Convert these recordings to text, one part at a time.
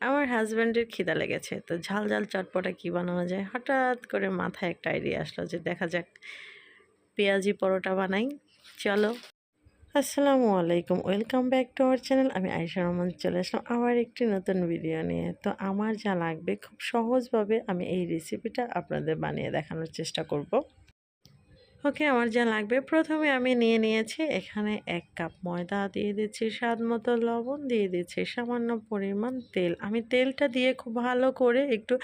আমার হাজব্যান্ডের খিদা লেগেছে, তো ঝাল ঝাল চটপটা কি বানানো যায়, হঠাৎ করে মাথায় একটা আইডিয়া আসলো যে দেখা যাক পেঁয়াজি পরোটা বানাই। চলো। আসসালামু আলাইকুম, welcome back to our channel. আমি আয়েশা রহমান চলে আসলাম আবার একটি নতুন ভিডিও নিয়ে। তো আমার যা লাগবে খুব সহজভাবে আমি এই রেসিপিটা আপনাদের বানিয়ে দেখানোর চেষ্টা করব। ওকে, আমার যা লাগবে প্রথমে আমি নিয়ে নিয়েছি এখানে 1 কাপ ময়দা, দিয়ে দিচ্ছি স্বাদ মতো লবণ, দিয়ে দিচ্ছি সামান্য পরিমাণ তেল। আমি তেলটা দিয়ে খুব ভালো করে একটু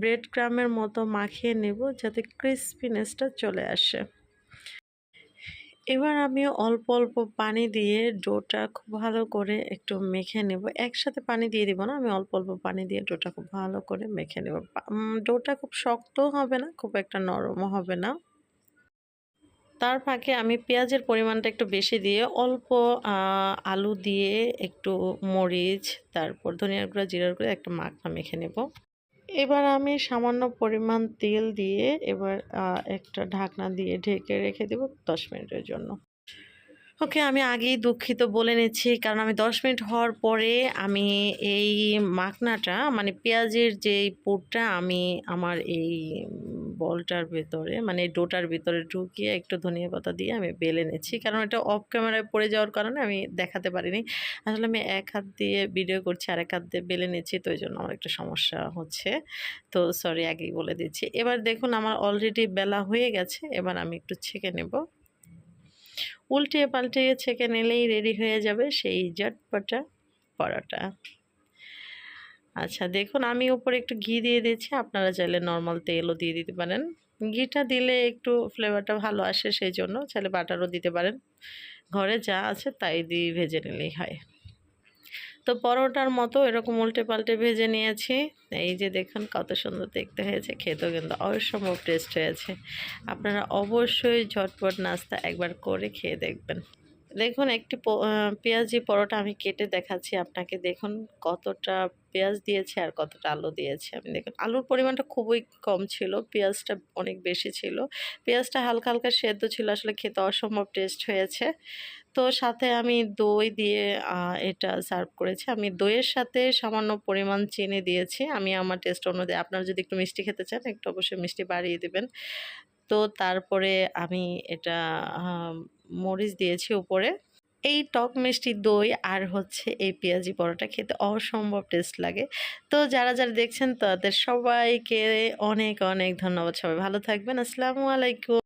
ব্রেড ক্রামের মতো মাখিয়ে নেব যাতে ক্রিসপিনেসটা চলে আসে। এবার আমি অল্প অল্প পানি দিয়ে ডোটা খুব ভালো করে একটু মেখে নেব। একসাথে পানি দিয়ে দিব না, আমি অল্প অল্প পানি দিয়ে ডোটা খুব ভালো করে মেখে নেব। ডোটা খুব শক্তও হবে না, খুব একটা নরমও হবে না। তার ফাঁকে আমি পেঁয়াজের পরিমাণটা একটু বেশি দিয়ে অল্প আলু দিয়ে একটু মরিচ, তারপর ধনিয়ার গুঁড়া, জিরার গুঁড়া একটা মাখনা মেখে নেব। এবার আমি সামান্য পরিমাণ তেল দিয়ে এবার একটা ঢাকনা দিয়ে ঢেকে রেখে দেব 10 মিনিটের জন্য। ওকে, আমি আগেই দুঃখিত বলে নিচ্ছি, কারণ আমি 10 মিনিট হওয়ার পরে আমি এই মাখনাটা মানে পেঁয়াজের যেই পুরটা আমি আমার এই বলটার ভেতরে মানে ডোটার ভিতরে ঢুকিয়ে একটু ধনিয়া পাতা দিয়ে আমি বেলে নিচ্ছি, কারণ এটা অফ ক্যামেরায় পড়ে যাওয়ার কারণে আমি দেখাতে পারিনি। আসলে আমি এক হাত দিয়ে ভিডিও করছি, আরেক হাত দিয়ে বেলে নিচ্ছি, তো এই জন্য আমার একটা সমস্যা হচ্ছে। তো সরি, আগেই বলে দিচ্ছি। এবার দেখুন আমার অলরেডি বেলা হয়ে গেছে, এবার আমি একটু ছেঁকে নেব। উল্টিয়ে পাল্টিয়ে ছেঁকে নিলেই রেডি হয়ে যাবে সেই চটপটা পরোটা। আচ্ছা দেখুন, আমি উপরে একটু ঘি দিয়ে দিচ্ছি, আপনারা চাইলে নর্মাল তেলও দিয়ে দিতে পারেন। ঘিটা দিলে একটু ফ্লেভারটা ভালো আসে, সেই জন্য চাইলে বাটারও দিতে পারেন। ঘরে যা আছে তাই দিয়ে ভেজে নিলেই হয়। তো পরোটার মতো এরকম উল্টে পাল্টে ভেজে নিয়েছি। এই যে দেখুন কত সুন্দর দেখতে হয়েছে, খেতেও কিন্তু অসম্ভব টেস্ট হয়েছে। আপনারা অবশ্যই ঝটপট নাস্তা একবার করে খেয়ে দেখবেন। দেখুন একটি পেঁয়াজি পরোটা আমি কেটে দেখাচ্ছি আপনাকে। দেখুন কতটা পেঁয়াজ দিয়েছে আর কতটা আলু দিয়েছে। আমি দেখুন আলুর পরিমাণটা খুবই কম ছিল, পেঁয়াজটা অনেক বেশি ছিল। পেঁয়াজটা হালকা হালকা সেদ্ধ ছিল, আসলে খেতে অসম্ভব টেস্ট হয়েছে। তো সাথে আমি দই দিয়ে এটা সার্ভ করেছি। আমি দইয়ের সাথে সামান্য পরিমাণ চিনি দিয়েছি। আমি আমার টেস্ট অনুযায়ী, আপনারা যদি একটু মিষ্টি খেতে চান একটু অবশ্যই মিষ্টি বাড়িয়ে দিবেন। তো তারপরে আমি এটা মরিচ দিয়েছি উপরে। এই টক মিষ্টি দই আর হচ্ছে এই পেঁয়াজি পরোটা খেতে অসম্ভব টেস্ট লাগে। তো যারা যারা দেখছেন তাদের সবাইকে অনেক অনেক ধন্যবাদ। সবাই ভালো থাকবেন। আসসালামু আলাইকুম।